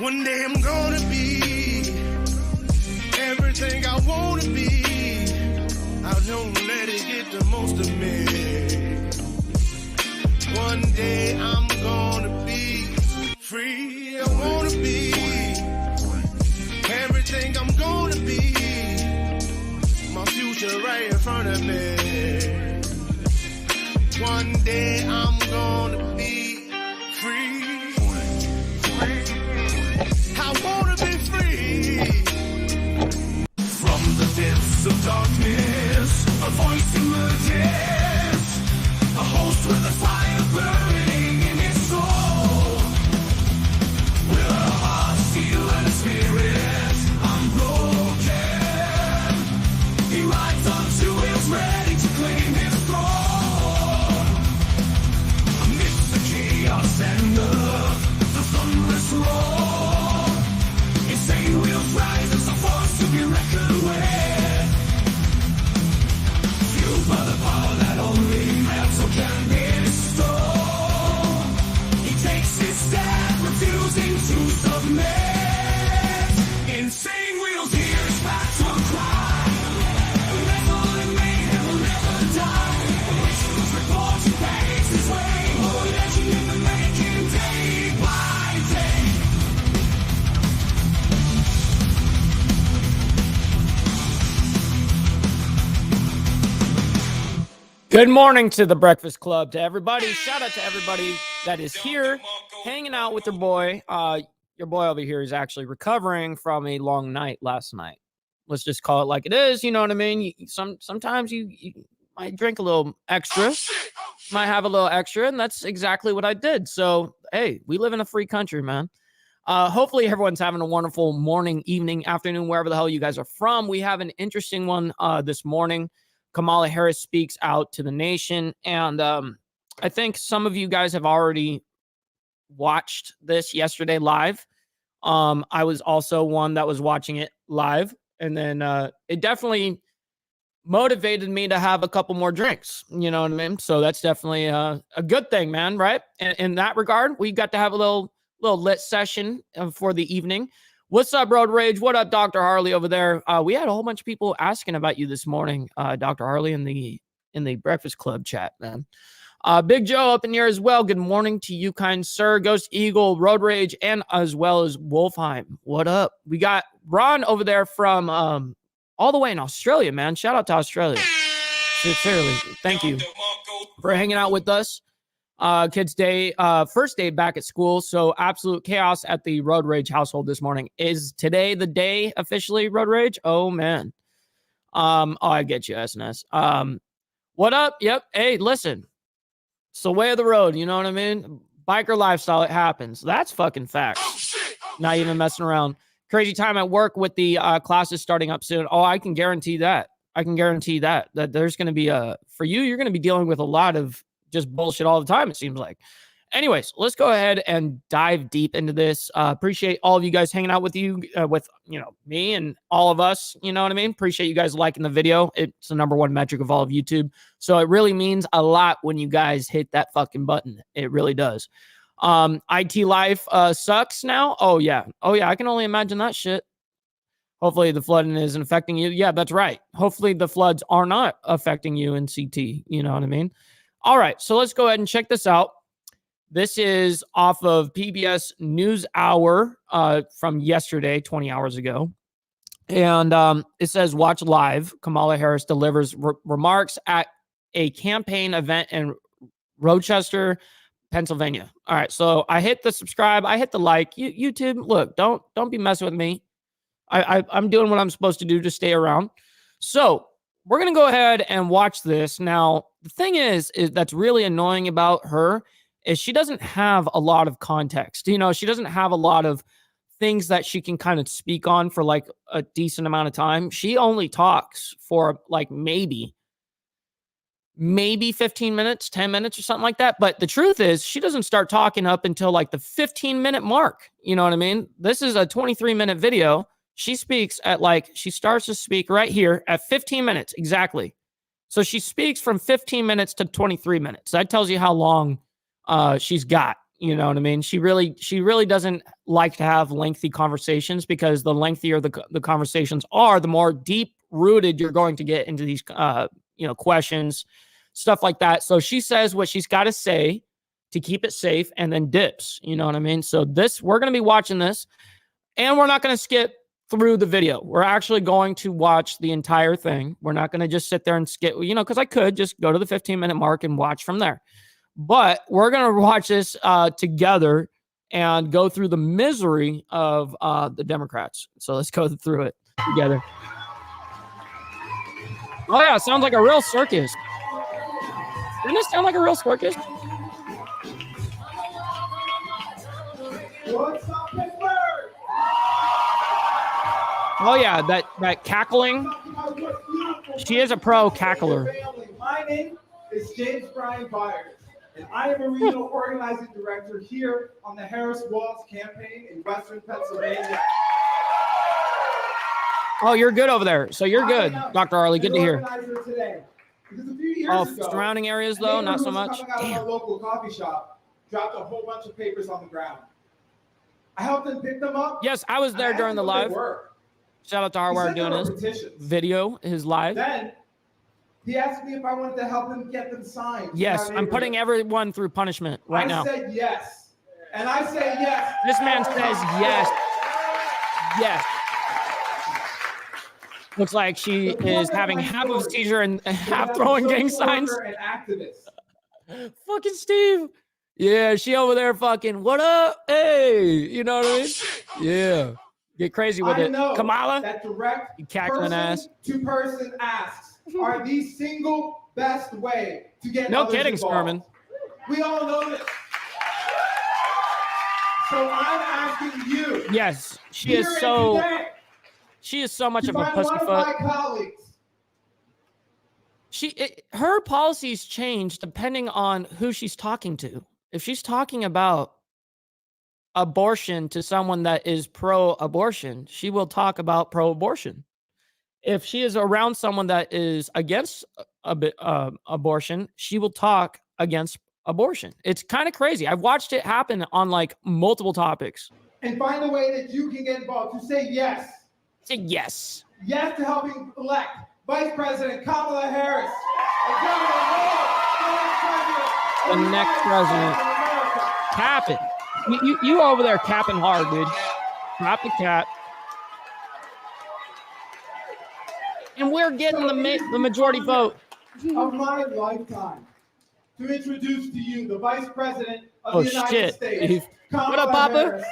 One day I'm gonna be everything I wanna be. I don't let it get the most of me. One day I'm gonna be free. I wanna be everything I'm gonna be. My future right in front of me. One day I'm gonna be free. I wanna be free. From the depths of darkness, a voice emerges. A host with a fire burning in its soul. With a heart, steel, and a spirit unbroken. He rides on two wheels, ready to claim his throne. Amidst the chaos and the thunderous roar, insane wheels rise as a force to be reckoned with. Fueled by the power that only metal can bestow. He takes his stand, refusing to submit. Insane wheels hear his battle cry. Metal and mayhem will never die. Rituals report he paves his way. Oh, legend in the making, day by day. Good morning to the Breakfast Club, to everybody. Shout out to everybody that is here, hanging out with your boy. Your boy over here is actually recovering from a long night last night. Let's just call it like it is. You know what I mean? Sometimes you might drink a little extra, might have a little extra, and that's exactly what I did. So, hey, we live in a free country, man. Hopefully everyone's having a wonderful morning, evening, afternoon, wherever the hell you guys are from. We have an interesting one this morning. Kamala Harris speaks out to the nation. And I think some of you guys have already watched this yesterday live. I was also one that was watching it live. And then it definitely motivated me to have a couple more drinks. You know what I mean? So that's definitely a good thing, man, right? And in that regard, we got to have a little lit session for the evening. What's up, Road Rage? What up, Dr. Harley over there? We had a whole bunch of people asking about you this morning, Dr. Harley, in the Breakfast Club chat, man. Big Joe up in here as well. Good morning to you, kind sir. Ghost Eagle, Road Rage, and as well as Wolfheim. What up? We got Ron over there from all the way in Australia, man. Shout out to Australia. Sincerely, thank you for hanging out with us. Kids' day, first day back at school. So absolute chaos at the Road Rage household this morning. Is today the day officially, Road Rage? Oh man. I get you, SNS. What up? Yep. Hey, listen, it's the way of the road. You know what I mean? Biker lifestyle. It happens. That's fucking facts. Not even messing around. Crazy time at work with the classes starting up soon. Oh, I can guarantee that. That there's going to be for you, you're going to be dealing with a lot of just bullshit all the time, it seems like. Anyways, let's go ahead and dive deep into this. Appreciate all of you guys hanging out with you, with me and all of us. You know what I mean? Appreciate you guys liking the video. It's the #1 metric of all of YouTube. So it really means a lot when you guys hit that fucking button. It really does. IT life sucks now. Oh yeah. I can only imagine that shit. Hopefully the flooding isn't affecting you. Yeah, that's right. Hopefully the floods are not affecting you in CT. You know what I mean? All right, so let's go ahead and check this out. This is off of PBS NewsHour from yesterday, 20 hours ago. And it says, watch live. Kamala Harris delivers remarks at a campaign event in Rochester, Pennsylvania. All right, so I hit the subscribe. I hit the like. YouTube, look, don't be messing with me. I'm doing what I'm supposed to do to stay around. So we're going to go ahead and watch this. Now, the thing is that's really annoying about her is she doesn't have a lot of context. She doesn't have a lot of things that she can kind of speak on for like a decent amount of time. She only talks for like maybe 15 minutes, 10 minutes or something like that. But the truth is she doesn't start talking up until like the 15-minute mark. You know what I mean? This is a 23-minute video. She speaks at she starts to speak right here at 15 minutes exactly. So she speaks from 15 minutes to 23 minutes. That tells you how long she's got. You know what I mean? She really doesn't like to have lengthy conversations, because the lengthier the conversations are, the more deep rooted you're going to get into these, questions, stuff like that. So she says what she's got to say to keep it safe, and then dips. You know what I mean? So we're going to be watching this, and we're not going to skip through the video. We're actually going to watch the entire thing. We're not going to just sit there and skip, because I could just go to the 15-minute mark and watch from there. But we're going to watch this together and go through the misery of the Democrats. So let's go through it together. Oh, yeah. It sounds like a real circus. Doesn't it sound like a real circus? Oh, yeah. That cackling. She is a pro cackler. My name is James Brian Byers, and I am a regional organizing director here on the Harris Walls campaign in Western Pennsylvania. Oh, you're good over there. So you're good, Dr. Arley. Good to hear. Today, because a few years ago, surrounding areas, though, not so much. Coming out of our local coffee shop, dropped a whole bunch of papers on the ground. I helped them pick them up. Yes, I was there during the live. Shout out to Hardwire doing this video, his live. Then he asked me if I wanted to help him get them signed. Yes, I'm putting everyone through punishment right now. I said yes. And I say yes. This man says yes. Yes. Looks like she is having half of a seizure and half throwing gang signs. Fucking Steve. Yeah, she over there fucking, what up? Hey, you know what I mean? Yeah. Get crazy with it. Kamala, that direct you cackling ass. Two-person asks are the single best way to get no kidding, Sperman. We all know this. So I'm asking you. Yes, she is so much of a pussyfoot. Her policies change depending on who she's talking to. If she's talking about abortion to someone that is pro-abortion, she will talk about pro-abortion. If she is around someone that is against abortion, she will talk against abortion. It's kind of crazy. I've watched it happen on like multiple topics. And find a way that you can get involved to say yes. Say yes. Yes to helping elect Vice President Kamala Harris. The next president. Cap it. You over there capping hard, dude. Cap the cap. And we're getting the majority vote. Of my lifetime to introduce to you the Vice President of the United States. What up, Papa? Harris.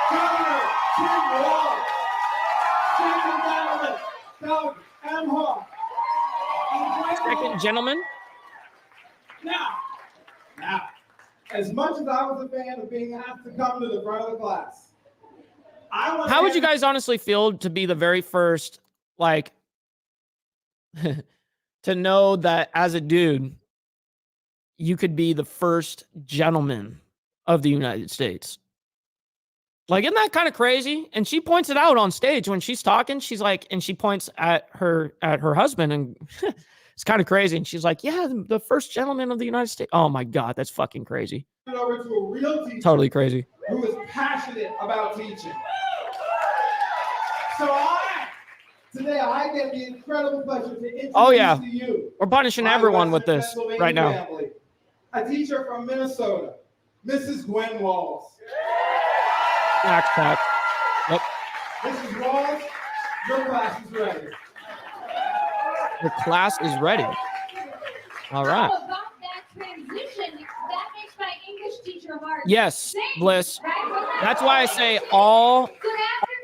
Governor Tim Walz. Doug Emhoff. Second gentleman. Now, as much as I was a fan of being asked to come to the front of the class, how would you guys honestly feel to be the very first, like, to know that as a dude, you could be the first gentleman of the United States? Like, isn't that kind of crazy? And she points it out on stage when she's talking. She's like, and she points at her husband, and it's kind of crazy. And she's like, yeah, the first gentleman of the United States. Oh my God, that's fucking crazy. Over to a real teacher, totally crazy, who is passionate about teaching. So today I get the incredible pleasure to introduce to you. We're punishing everyone with this right now. Family. A teacher from Minnesota, Mrs. Gwen Walz. Backpack. Yep. Mrs. Walz, your class is ready. The class is ready. All right. About that transition, that makes my English teacher hard. Yes, Bliss. That's why I say all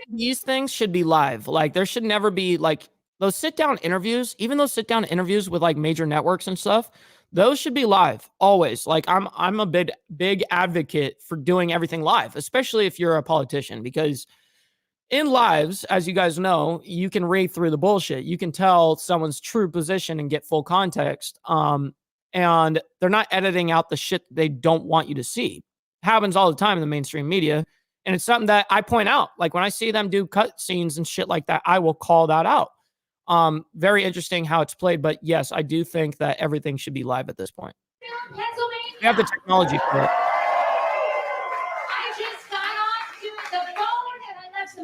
these things should be live. Like, there should never be like those sit-down interviews, even those sit-down interviews with like major networks and stuff. Those should be live always. Like, I'm a big advocate for doing everything live, especially if you're a politician, because in lives, as you guys know, you can read through the bullshit. You can tell someone's true position and get full context. And they're not editing out the shit they don't want you to see. It happens all the time in the mainstream media. And it's something that I point out. Like, when I see them do cut scenes and shit like that, I will call that out. Very interesting how it's played, but yes, I do think that everything should be live at this point. We have the technology for it.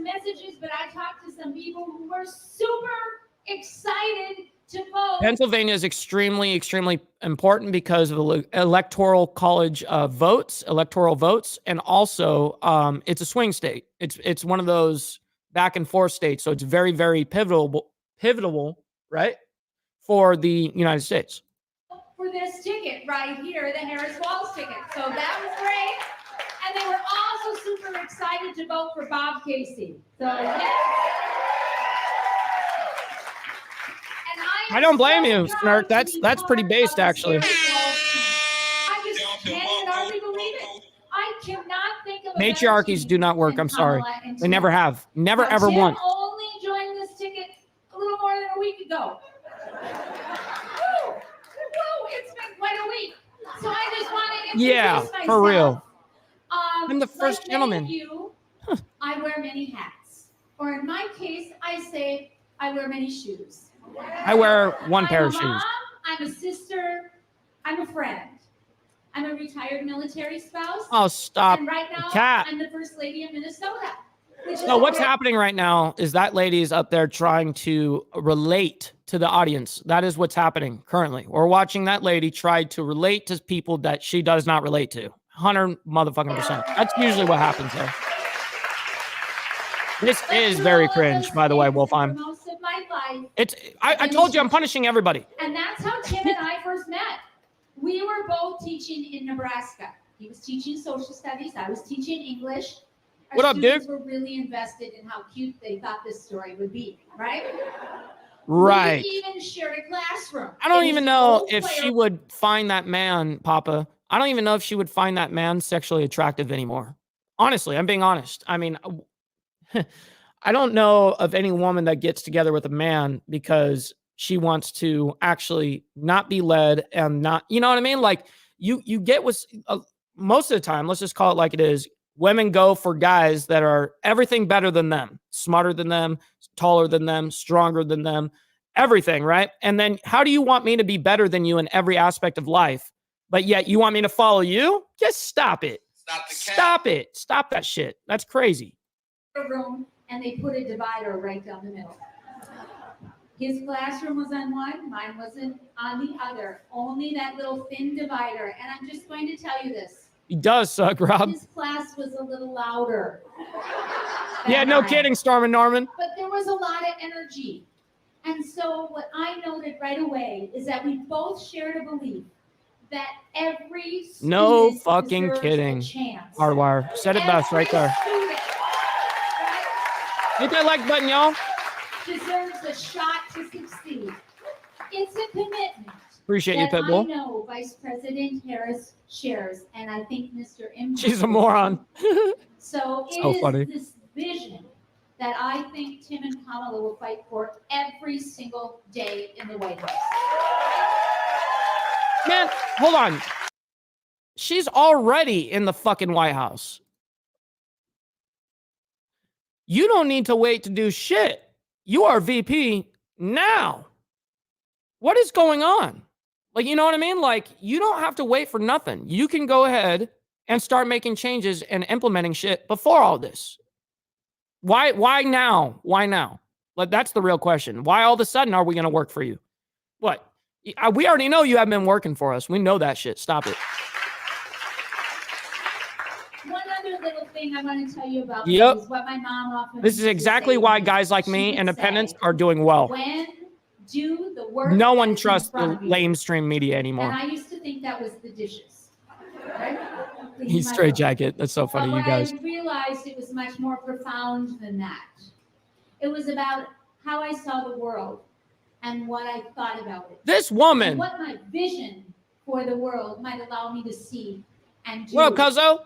some messages, but I talked to some people who were super excited to vote. Pennsylvania is extremely, extremely important because of the electoral college electoral votes, and also it's a swing state. It's one of those back and forth states, so it's very, very pivotal, right, for the United States. For this ticket right here, the Harris Walls ticket. So that was great. And they were also super excited to vote for Bob Casey. So yeah. I don't blame you, Snark. That's pretty based, actually. I just can't hardly believe it. I cannot think of a Matriarchies do not work. I'm sorry. They never have. Never, ever Tim once. only joined this ticket a little more than a week ago. Woo! It's been quite a week. So I just want to introduce myself. For real. I'm the first gentleman. Many of you, I wear many hats. Or in my case, I say I wear many shoes. I wear one pair of I'm a shoes. mom, I'm a sister, I'm a friend. I'm a retired military spouse. Oh, stop. And right now, Cat. I'm the first lady of Minnesota. So what's happening right now is that lady is up there trying to relate to the audience. That is what's happening currently. We're watching that lady try to relate to people that she does not relate to. 100%. That's usually what happens there. This is very cringe, by the way, Wolfheim. Most of my life. I told you I'm punishing everybody. And that's how Tim and I first met. We were both teaching in Nebraska. He was teaching social studies. I was teaching English. Our What up, dude? students were really invested in how cute they thought this story would be, right? Right. We even shared a classroom. I don't even know if she would find that man, Papa. I don't even know if she would find that man sexually attractive anymore. Honestly, I'm being honest. I mean, I don't know of any woman that gets together with a man because she wants to actually not be led and not, you know what I mean? Like you get with most of the time, let's just call it like it is. Women go for guys that are everything better than them, smarter than them, taller than them, stronger than them, everything, right? And then how do you want me to be better than you in every aspect of life, but yet you want me to follow you? Just stop it. Stop it. Stop that shit. That's crazy. Room, and they put a divider right down the middle. His classroom was on one, mine wasn't on the other. Only that little thin divider. And I'm just going to tell you this. He does suck, Rob. His class was a little louder. Yeah, no kidding, Storm and Norman. But there was a lot of energy. And so what I noted right away is that we both shared a belief that every student no fucking deserves kidding. a chance. Hardwire. Said it best right there. Student, Hit that like button, y'all. deserves a shot to succeed. It's a commitment. Appreciate you, that Pitbull. I know Vice President Harris shares, and I think Mr. M. She's a moron. So it So is funny. this vision that I think Tim and Kamala will fight for every single day in the White House. Man, hold on. She's already in the fucking White House. You don't need to wait to do shit. You are VP now. What is going on? Like, you know what I mean? Like, you don't have to wait for nothing. You can go ahead and start making changes and implementing shit before all this. Why now? Why now? Like, that's the real question. Why all of a sudden are we going to work for you? What? We already know you haven't been working for us. We know that shit. Stop it. One other little thing I want to tell you about Yep. is what my mom often This is used to exactly say why to me. guys like She me, would independents, say, are doing well. when do the work No that one is in trusts the front of you. lamestream media anymore. And I used to think that was the dishes. Right? He's straight jacket. That's so funny, But you guys. I realized it was much more profound than that. It was about how I saw the world and what I thought about it. This And woman. what my vision for the world might allow me to see and do. What up, cuzzo?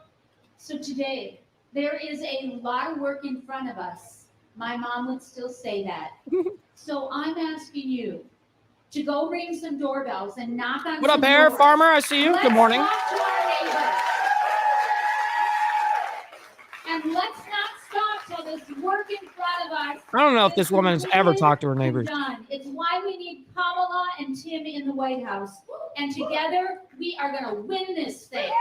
So today, there is a lot of work in front of us. My mom would still say that. So I'm asking you to go ring some doorbells and knock on What some up, Hair doors. Farmer? I see you. Let's Good morning. talk to our neighbors. And let's not stop till this work in front of us. I don't know if this is woman has ever completed talked to her and neighbors. done. It's why we need Kamala and Tim in the White House. And together, we are going to win this thing.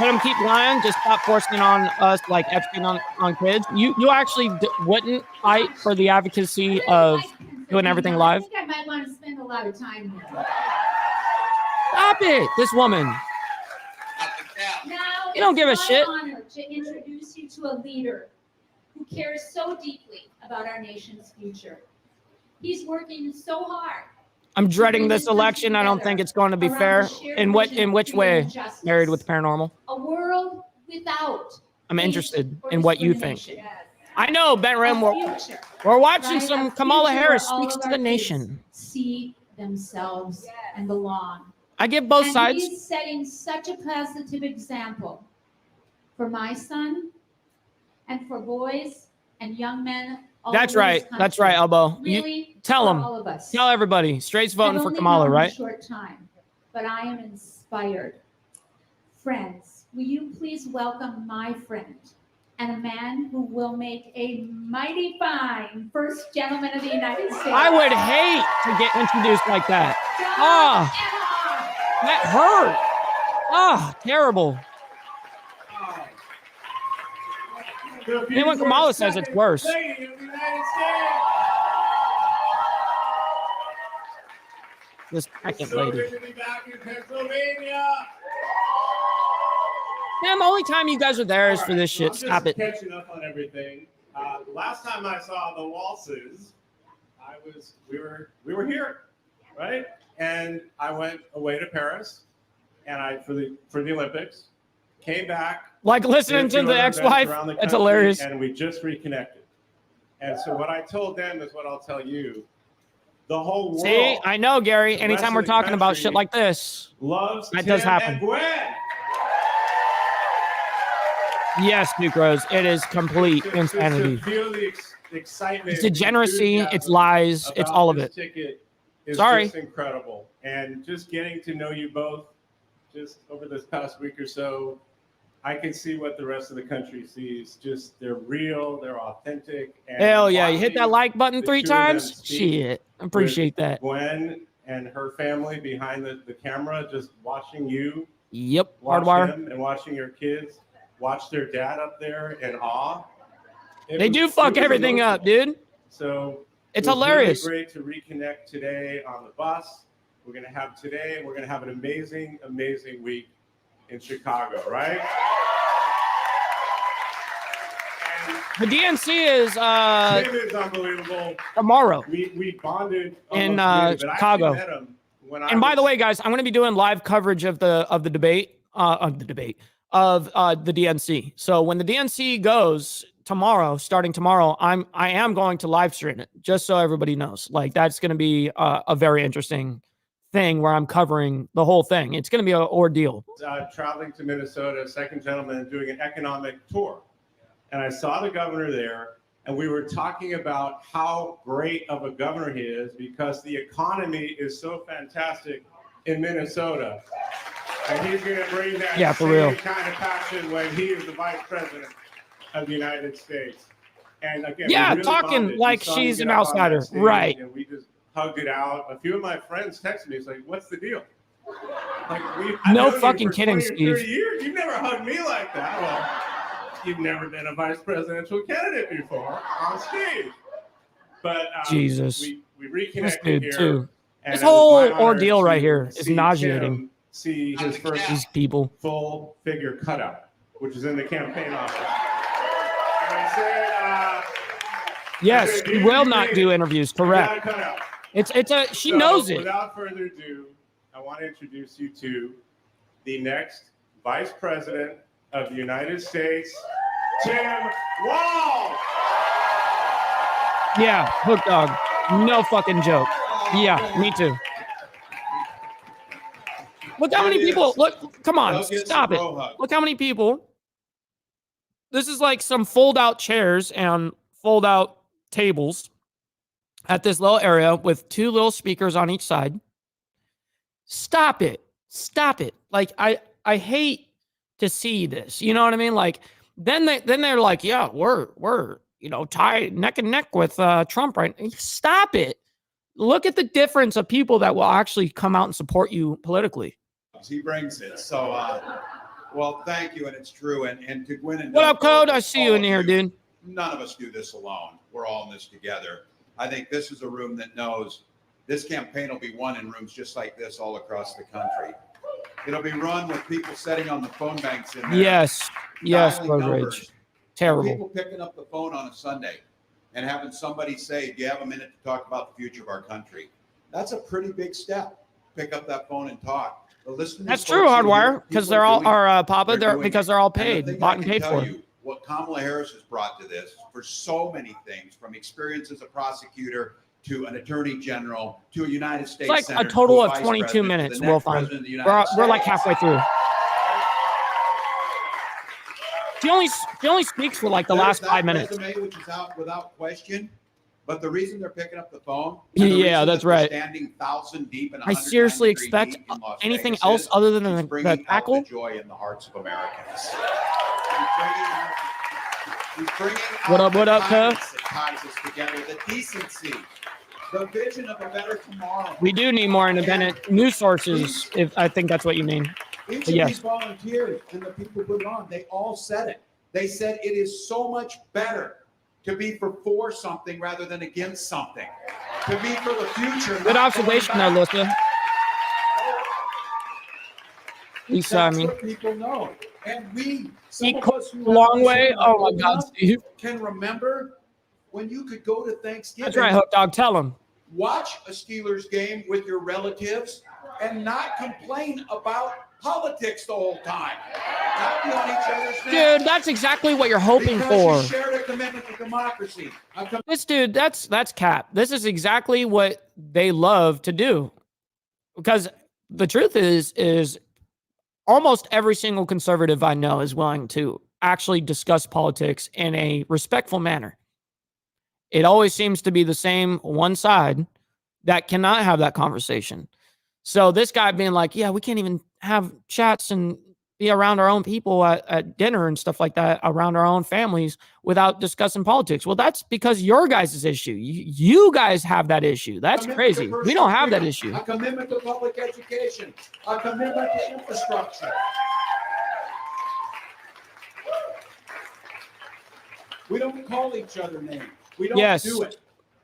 let them keep lying. Just stop forcing it on us like Epstein on kids. You actually wouldn't fight for the advocacy of doing everything live. I think I might want to spend a lot of time there. Stop it, this woman. Now, You don't give a shit. It's my honor to introduce you to a leader who cares so deeply about our nation's future. He's working so hard. I'm dreading this election. I don't think it's going to be fair. In which way? Married with Paranormal. A world without. I'm hate interested or in what you think. discrimination. I know, Ben Rim. A future, We're watching right? some A Kamala future Harris where all speaks of to our the kids nation. See themselves and belong. I give both And sides. he's setting such a positive example for my son and for boys and young men. All That's over right. this That's country. right, Elbow. You Really, tell for them. all of us. tell everybody. Straight's voting I've for only Kamala, known him right? a short time, but I am inspired. Friends, will you please welcome my friend and a man who will make a mighty fine first gentleman of the United States. I would hate to get introduced like that. John Ah. That hurt. Ah, terrible. And when Kamala says it's worse. Lady of the United States. This second So lady. good to be back in Pennsylvania. Man, the only time you guys are there is for this shit. I'm Stop just it. catching up on everything. The last time I saw the waltzes, we were here, right? And I went away to Paris, and for the Olympics, came back. Like listening did a to few the other ex-wife. events around the That's country, hilarious. And we just reconnected. And so what I told them is what I'll tell you. The whole world. See, I know, Gary. the Anytime rest we're of the talking about country shit like this, loves that Tim does happen. and Gwen. yes, Duke Rose, it is complete To insanity. feel the excitement, It's degeneracy, enthusiasm it's lies, it's about all of this it. Ticket is Sorry. just incredible, and just getting to know you both, just over this past week or so, I can see what the rest of the country sees. Just they're real, they're authentic. And Hell yeah, you hit that watching like button the 3 two of them times? speak Shit, appreciate that. Gwen and her family behind the camera, just watching you, Yep, watch hardwire. them, and watching your kids watch their dad up there in awe. They do fuck everything up, dude. So It's it was hilarious. Really great to reconnect today on the bus. We're gonna have an amazing, amazing week in Chicago, right? The DNC is Tim is unbelievable. tomorrow. We bonded In, almost years, but I actually Chicago. met him when I And by the was- way, guys, I'm going to be doing live coverage of the debate of the DNC. So when the DNC goes tomorrow, starting tomorrow, I am going to live stream it, just so everybody knows. Like that's going to be a very interesting thing where I'm covering the whole thing. It's going to be an ordeal. traveling to Minnesota, second gentleman, doing an economic tour. And I saw the governor there, and we were talking about how great of a governor he is because the economy is so fantastic in Minnesota. And he's going to bring that for same real. kind of passion when he is the vice president of the United States. And again, Yeah, we really talking bonded. You like saw me she's get an up on that outsider. stage, Right. And we just hugged it out. A few of my friends texted me. It's like, what's the deal? Like, I've No known you fucking for kidding, 20 or 30 Steve. years. You've never hugged me like that. Well, you've never been a vice presidential candidate before on stage. But Jesus. we reconnected This dude, here. too. and This it was whole my honor ordeal right to here is see nauseating. Tim see his first These people. full figure cutout, which is in the campaign office. And I said, Yes, we will not do interviews. "You Correct. got a cutout." She So, knows it. Without further ado, I want to introduce you to the next Vice President of the United States, Tim Walz. Yeah, hook dog. No fucking joke. Yeah, me too. Look how many people. Look, come on, stop it. Look how many people. This is like some fold out chairs and fold out tables at this little area with 2 little speakers on each side. Stop it. Stop it. Like I hate to see this. You know what I mean? Like then they're like, yeah, we're tied neck and neck with Trump right now. Stop it. Look at the difference of people that will actually come out and support you politically. He brings it. So Well, thank you, and it's true. And to Gwen and What Doug up, Code? both, I see all you in of here, dude. None of us do this alone. We're all in this together. I think this is a room that knows this campaign will be won in rooms just like this all across the country. It'll be run with people sitting on the phone banks in there. Yes, dialing Road numbers, Rage. Terrible. People picking up the phone on a Sunday and having somebody say, do you have a minute to talk about the future of our country? That's a pretty big step. Pick up that phone and talk. But listen, That's true, Hardwire, because they're all Papa. Because they're all paid, bought and paid for. What Kamala Harris has brought to this for so many things, from experience as a prosecutor to an attorney general to a United States it's like senator, a total to of vice 22 president, minutes. to the We'll next find. president of the United We're like States. halfway through. She only speaks for like the last 5 minutes. Resume, which is out without question. But the reason they're picking up the phone, yeah, that's right. Standing 1,000 deep and I seriously expect anything else other than the tackle. The joy in the hearts of Americans. He's bringing what up, Cub? That ties us together, the decency, the vision of a better tomorrow. We do need more independent news sources, if I think that's what you mean. Each of these volunteers and the people who put it on, they all said it. They said it is so much better to be for something rather than against something. To be for the future. Good observation there, Lisa. That's what people know. And we, some of us who long way. Oh my God, Steve. Can remember when you could go to Thanksgiving. That's right, Hook Dog. Tell him. Watch a Steelers game with your relatives and not complain about politics the whole time. Not be on each other's necks. Dude, that's exactly what you're hoping for. You shared a commitment to democracy. This dude, that's cap. This is exactly what they love to do. Because the truth is almost every single conservative I know is willing to actually discuss politics in a respectful manner. It always seems to be the same one side that cannot have that conversation. So this guy being like, yeah, we can't even have chats and be around our own people at dinner and stuff like that, around our own families without discussing politics. Well, that's because your guys' issue. You guys have that issue. That's crazy. We don't have that issue. A commitment to public education. A commitment to infrastructure. We don't call each other names. We don't do it.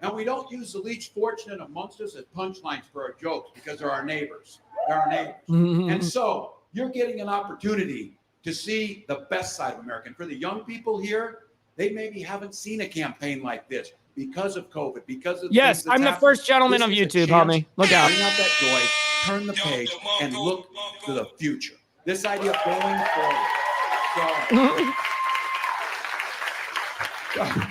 And we don't use the least fortunate amongst us as punchlines for our jokes because they're our neighbors. They're our neighbors. Mm-hmm. And so you're getting an opportunity to see the best side of America. And for the young people here, they maybe haven't seen a campaign like this because of COVID, because of yes, I'm the first gentleman of YouTube, homie. Look out. Bring out that joy, turn the page, and look to the future. This idea of going forward. So,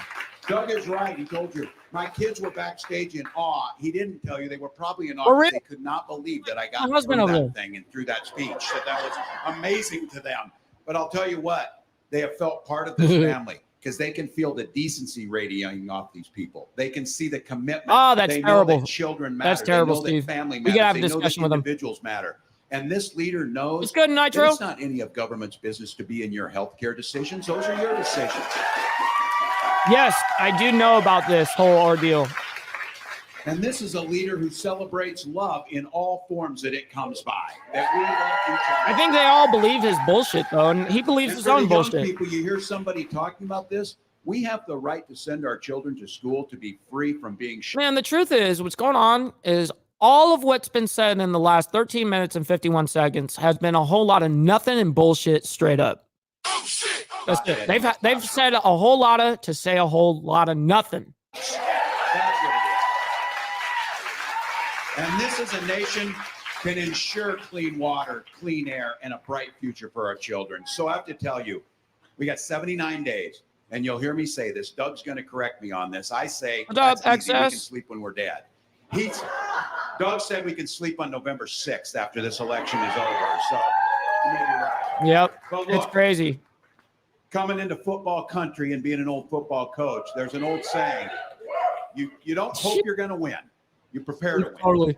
Doug is right. He told you. My kids were backstage in awe. He didn't tell you they were probably in awe. They could not believe that I got through that thing and through that speech. That was amazing to them. But I'll tell you what, they have felt part of this family because they can feel the decency radiating off these people. They can see the commitment. Oh, that's they terrible. Know that children matter. That's terrible, they know Steve. That family we matters. gotta have a they discussion know that with them. Individuals matter. And this leader knows it's good, Nitro. It's not any of government's business to be in your healthcare decisions. Those are your decisions. Yes, I do know about this whole ordeal. And this is a leader who celebrates love in all forms that it comes by. That we love each other. I think they all believe his bullshit, though, and he believes his own bullshit. People, you hear somebody talking about this, we have the right to send our children to school to be free from being Man, the truth is, what's going on is all of what's been said in the last 13 minutes and 51 seconds has been a whole lot of nothing and bullshit straight up. Oh, shit. That's it. They've said a whole lot of to say a whole lot of nothing. That's what it is. And this is a nation can ensure clean water, clean air, and a bright future for our children. So I have to tell you, we got 79 days, and you'll hear me say this. Doug's going to correct me on this. I say What's up, easy. We XS? can sleep when we're dead. Doug said we can sleep on November 6th after this election is over. So you may be right. Yep, But it's look, crazy. coming into football country and being an old football coach, there's an old saying, you don't hope you're going to win. You prepare to win. Totally.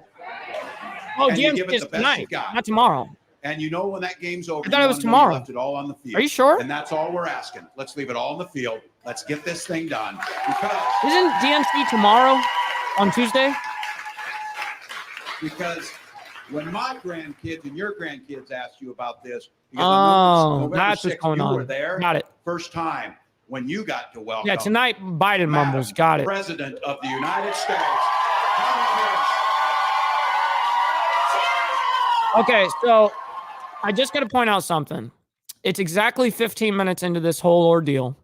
Oh, And you DMC give it is the best tonight, you got. not tomorrow. And you know when that game's over, I thought you it was wanna know you tomorrow. left it all on the field. Are you sure? And that's all we're asking. Let's leave it all on the field. Let's get this thing done. Isn't DNC tomorrow on Tuesday? Because When my grandkids and your grandkids ask you about this, because Oh, November that's what's 6th, going you on. were there. Got it. First time when you got to welcome. Yeah, tonight Biden mumbles. Madam Got it. President of the United States. Kamala Harris. Okay, so I just got to point out something. It's exactly 15 minutes into this whole ordeal,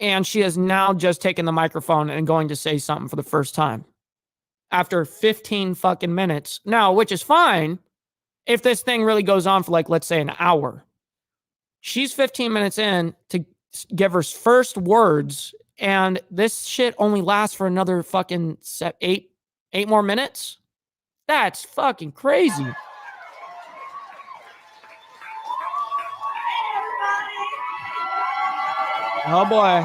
and she has now just taken the microphone and going to say something for the first time after 15 fucking minutes. Now, which is fine if this thing really goes on for, like, let's say an hour. She's 15 minutes in to give her first words, and this shit only lasts for another fucking eight more minutes. That's fucking crazy. Oh boy.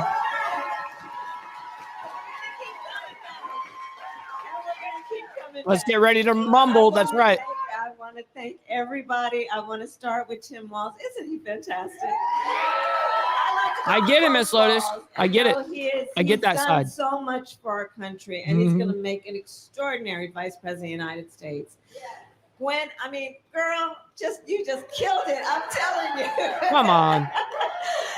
Let's get ready to mumble. That's right. I want to thank everybody. I want to start with Tim Walz. Isn't he fantastic? I get it, Miss Lotus. I get it. I get that side. He's done so much for our country, and he's going to make an extraordinary vice president of the United States. Gwen, I mean, girl, you just killed it. I'm telling you. Come on.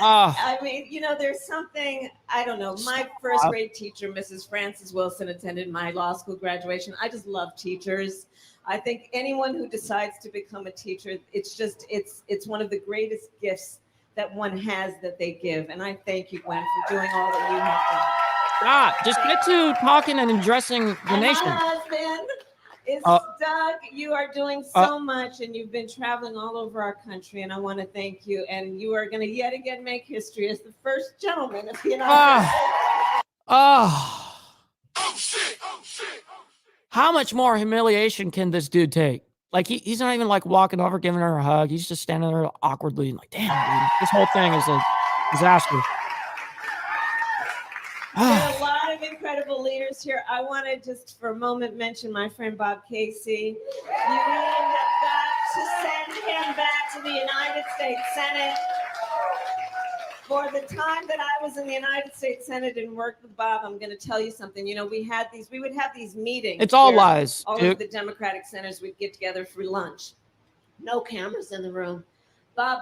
I mean, you know, there's something, I don't know. My first grade teacher, Mrs. Frances Wilson, attended my law school graduation. I just love teachers. I think anyone who decides to become a teacher, it's one of the greatest gifts that one has that they give. And I thank you, Gwen, for doing all that you have done. Just get to talking and addressing the nation. My husband is Doug. You are doing so much, and you've been traveling all over our country, and I want to thank you. And you are going to yet again make history as the first gentleman of the United States. How much more humiliation can this dude take? Like, he's not even like walking over, giving her a hug. He's just standing there awkwardly and like, damn, dude, this whole thing is a disaster. There are a lot of incredible leaders here. I want to just for a moment mention my friend Bob Casey. You have got to send him back to the United States Senate. For the time that I was in the United States Senate and worked with Bob, I'm going to tell you something. You know, we would have these meetings. It's all lies. All of the Democratic senators would get together for lunch. No cameras in the room. Bob,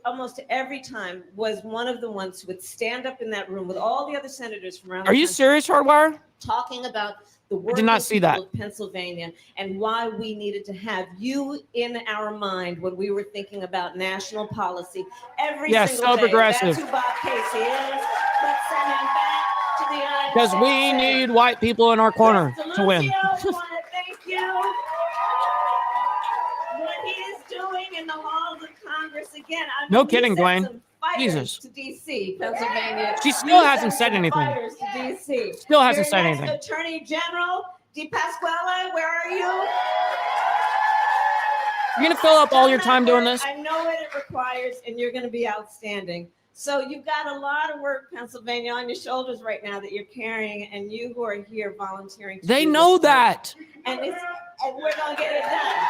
almost every time, was one of the ones who would stand up in that room with all the other senators from around the country. Are you serious, Hardwire? Talking about the work did not see that. of Pennsylvania and why we needed to have you in our mind when we were thinking about national policy every single day. Progressive. That's who Bob Casey is. Let's send him back to the United States. Because we need white people in our corner to win. I want to thank you. What he is doing in the halls of Congress again. No kidding, Dwayne. Jesus. To DC, Pennsylvania. She still hasn't said anything. Fighters to DC. Still hasn't said anything. Attorney General DePasquale, where are you? You're gonna fill up all your time doing this? I know what it requires, and you're going to be outstanding. So you've got a lot of work, Pennsylvania, on your shoulders right now that you're carrying, and you who are here volunteering. They know that. And we're going to get it done.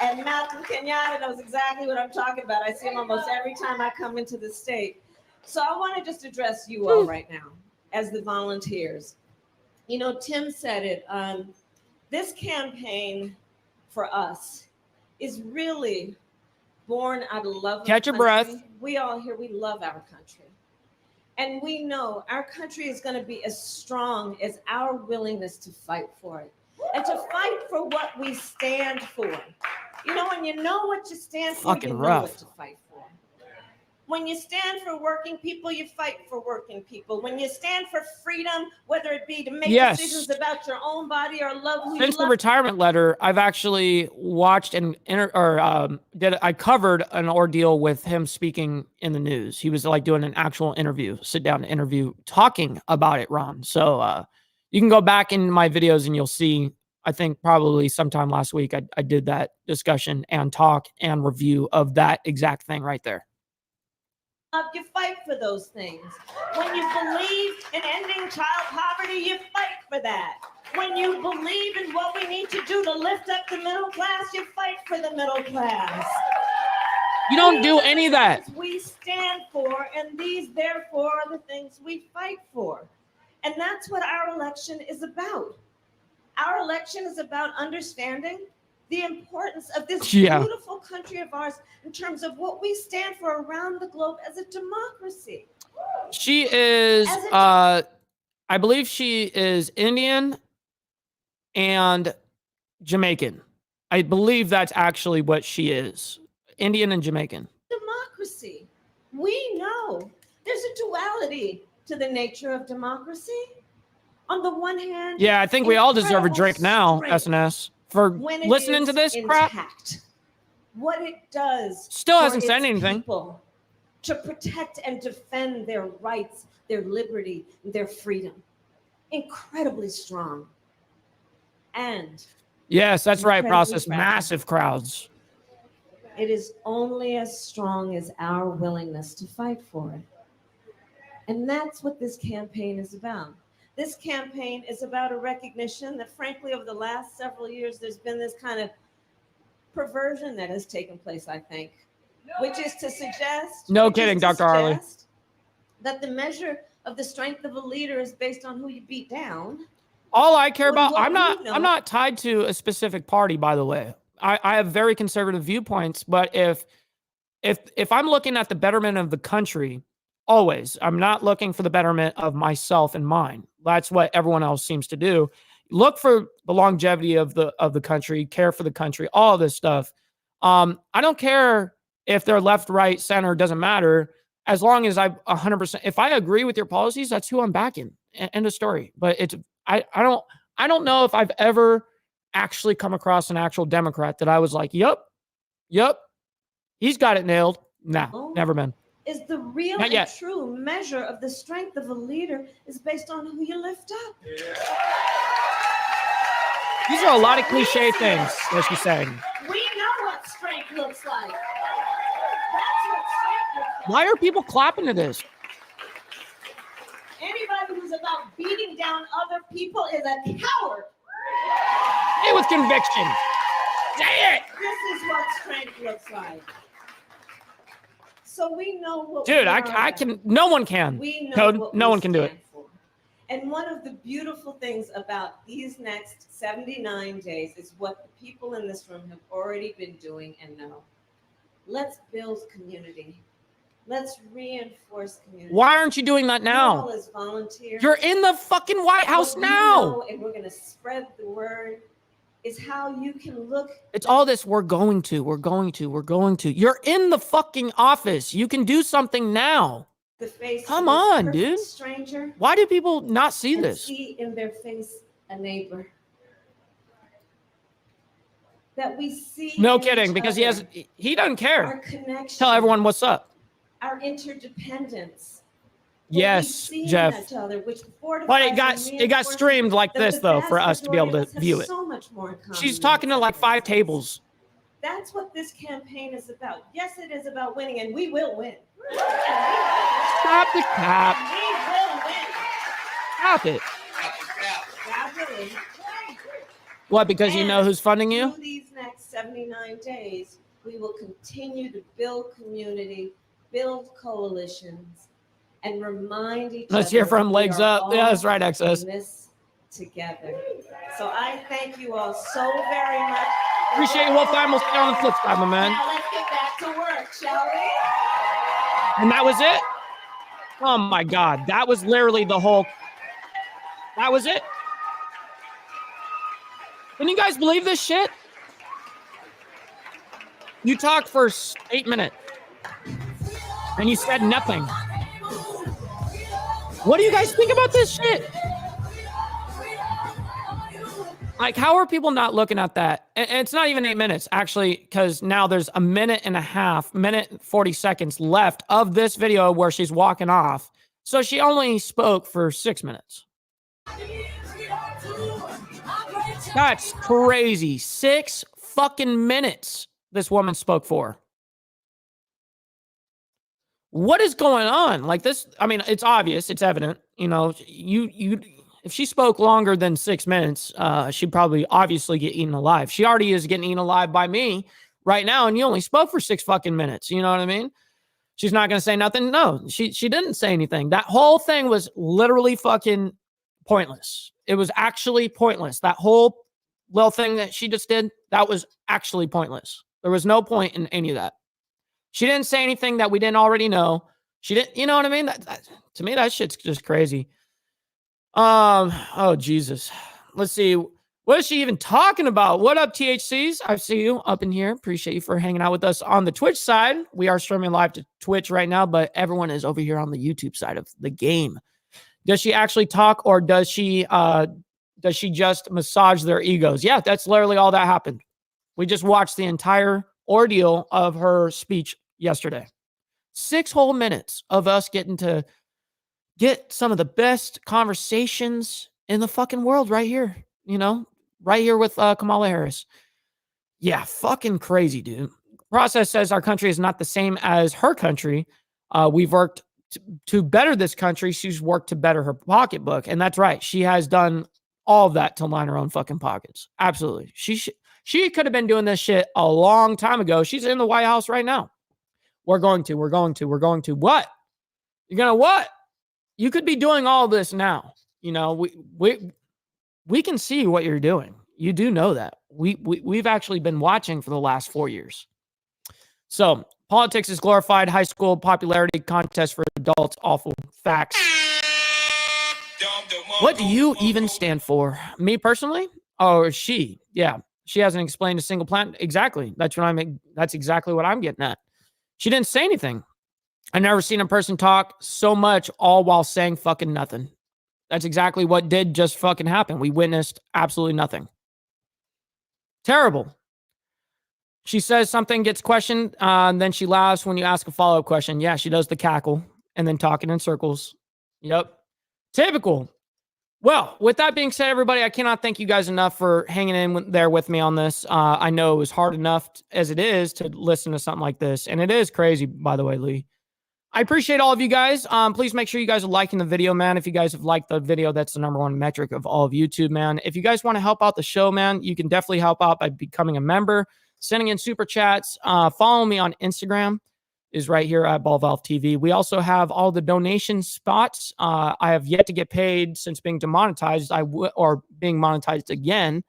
And Malcolm Kenyatta knows exactly what I'm talking about. I see him almost every time I come into the state. So I want to just address you all right now as the volunteers. You know, Tim said it. This campaign for us is really born out of love. Catch your breath. We all here, we love our country. And we know our country is going to be as strong as our willingness to fight for it and to fight for what we stand for. You know, when you know what you stand for, you know what to fight for. When you stand for working people, you fight for working people. When you stand for freedom, whether it be to make decisions about your own body or love who you love. Since the retirement letter, I've actually watched I covered an ordeal with him speaking in the news. He was like doing an actual interview, sit down interview, talking about it, Ron. So you can go back in my videos and you'll see. I think probably sometime last week I did that discussion and talk and review of that exact thing right there. You fight for those things. When you believe in ending child poverty, you fight for that. When you believe in what we need to do to lift up the middle class, you fight for the middle class. You don't do any of that. We stand for, and these therefore are the things we fight for. And that's what our election is about. Our election is about understanding the importance of this beautiful country of ours in terms of what we stand for around the globe as a democracy. She is, I believe she is Indian and Jamaican. I believe that's actually what she is. Indian and Jamaican. Democracy. We know there's a duality to the nature of democracy. On the one hand, yeah, I think we all deserve a drink now, SNS, for listening to this crap. What it does still hasn't said anything. People to protect and defend their rights, their liberty, their freedom. Incredibly strong. And yes, that's right, process massive crowds. It is only as strong as our willingness to fight for it. And that's what this campaign is about. This campaign is about a recognition that, frankly, over the last several years, there's been this kind of perversion that has taken place, I think, which is to suggest... No kidding, Dr. Harley. ...that the measure of the strength of a leader is based on who you beat down. All I care about, I'm not tied to a specific party, by the way. I have very conservative viewpoints, but if I'm looking at the betterment of the country, always, I'm not looking for the betterment of myself and mine. That's what everyone else seems to do. Look for the longevity of the country, care for the country, all of this stuff. I don't care if they're left, right, center, doesn't matter. As long as I 100%, if I agree with your policies, that's who I'm backing. End of story. But it's I don't know if I've ever actually come across an actual Democrat that I was like, yep, he's got it nailed. Nah, never been. Is the real and true measure of the strength of a leader is based on who you lift up. Yeah. These are a lot of cliche things that she's saying. We know what strength looks like. That's what strength looks like. Why are people clapping to this? Anybody who's about beating down other people is a coward. Hey, with conviction. Say it. This is what strength looks like. So we know what. Dude, I can. No one can. We know Code. No one can do it. For. And one of the beautiful things about these next 79 days is what the people in this room have already been doing and know. Let's build community. Let's reinforce community. Why aren't you doing that now? As volunteers. You're in the fucking White House now. And we're going to spread the word. Is how you can look. It's all this. We're going to. You're in the fucking office. You can do something now. The face. Come on, dude. Stranger. Why do people not see this? See in their face a neighbor. That we see. No kidding, because he doesn't care. Our connection. Tell everyone what's up. Our interdependence. Yes, Jeff. But it got streamed like this though for us to be able to view it. So much more in common. She's talking to like 5 tables. That's what this campaign is about. Yes, it is about winning, and we will win. Stop the cap. We will win. Stop it. God. What? Because you know who's funding you? Through these next 79 days, we will continue to build community, build coalitions. And remind each other. Let's hear from Legs Up. Yeah, that's right, Access. This together. So I thank you all so very much. Appreciate you. We'll see you on the flip side, my man. Now let's get back to work, shall we? And that was it? Oh my God. That was literally the whole. That was it? Can you guys believe this shit? You talked for 8 minutes. And you said nothing. What do you guys think about this shit? Like, how are people not looking at that? And it's not even 8 minutes, actually, because now there's a minute and a half, minute 40 seconds left of this video where she's walking off. So she only spoke for 6 minutes. That's crazy. 6 fucking minutes this woman spoke for. What is going on? Like this, I mean, it's obvious, it's evident, you know, if she spoke longer than 6 minutes, she'd probably obviously get eaten alive. She already is getting eaten alive by me right now. And you only spoke for 6 fucking minutes. You know what I mean? She's not going to say nothing. No, she didn't say anything. That whole thing was literally fucking pointless. It was actually pointless. That whole little thing that she just did, that was actually pointless. There was no point in any of that. She didn't say anything that we didn't already know. She didn't, you know what I mean? To me, that shit's just crazy. Oh, Jesus. Let's see. What is she even talking about? What up, THCs? I see you up in here. Appreciate you for hanging out with us on the Twitch side. We are streaming live to Twitch right now, but everyone is over here on the YouTube side of the game. Does she actually talk, or does she just massage their egos? Yeah, that's literally all that happened. We just watched the entire ordeal of her speech yesterday. 6 whole minutes of us getting to get some of the best conversations in the fucking world right here, you know, right here with Kamala Harris. Yeah, fucking crazy, dude. Process says our country is not the same as her country. We've worked to better this country. She's worked to better her pocketbook. And that's right. She has done all of that to line her own fucking pockets. Absolutely. She could have been doing this shit a long time ago. She's in the White House right now. We're going to. What? You're going to what? You could be doing all this now. You know, we can see what you're doing. You do know that. We've actually been watching for the last 4 years. So, politics is glorified high school popularity contest for adults. Awful facts. What do you even stand for? Me personally? Or she? Yeah. She hasn't explained a single plan. Exactly. That's exactly what I'm getting at. She didn't say anything. I've never seen a person talk so much all while saying fucking nothing. That's exactly what did just fucking happen. We witnessed absolutely nothing. Terrible. She says something, gets questioned, and then she laughs when you ask a follow-up question. Yeah, she does the cackle and then talking in circles. Yep. Typical. Well, with that being said, everybody, I cannot thank you guys enough for hanging in there with me on this. I know it was hard enough as it is to listen to something like this, and it is crazy, by the way, Lee. I appreciate all of you guys. Please make sure you guys are liking the video, man. If you guys have liked the video, that's the #1 metric of all of YouTube, man. If you guys want to help out the show, man, you can definitely help out by becoming a member, sending in super chats. Follow me on Instagram is right here at Ball Valve TV. We also have all the donation spots. I have yet to get paid since being demonetized. Or being monetized again.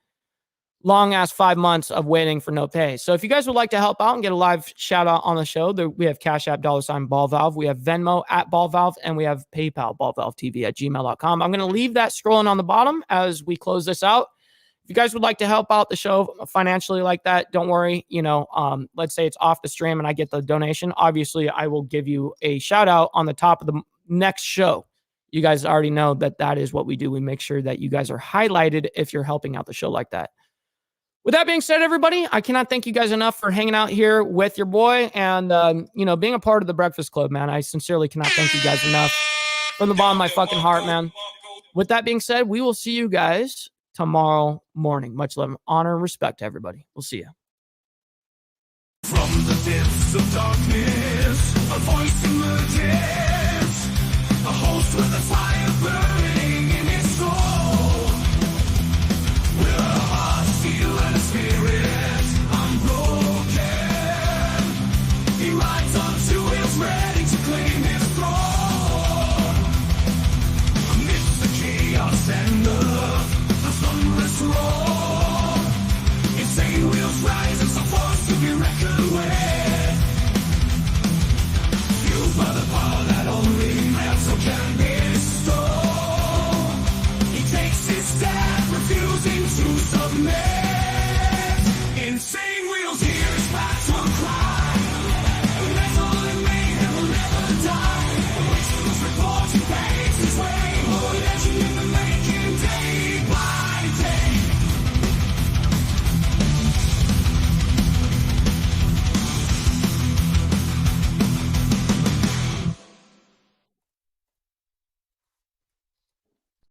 Long ass 5 months of waiting for no pay. So if you guys would like to help out and get a live shout out on the show, we have Cash App $Ball Valve. We have Venmo at Ball Valve, and we have PayPal ballvalvetv@gmail.com. I'm going to leave that scrolling on the bottom as we close this out. If you guys would like to help out the show financially like that, don't worry. You know, let's say it's off the stream and I get the donation. Obviously, I will give you a shout out on the top of the next show. You guys already know that is what we do. We make sure that you guys are highlighted if you're helping out the show like that. With that being said, everybody, I cannot thank you guys enough for hanging out here with your boy and, you know, being a part of the Breakfast Club, man. I sincerely cannot thank you guys enough from the bottom of my fucking heart, man. With that being said, we will see you guys tomorrow morning. Much love, honor, and respect to everybody. We'll see you. From the depths of darkness, a voice emerges, a host with a fire burning.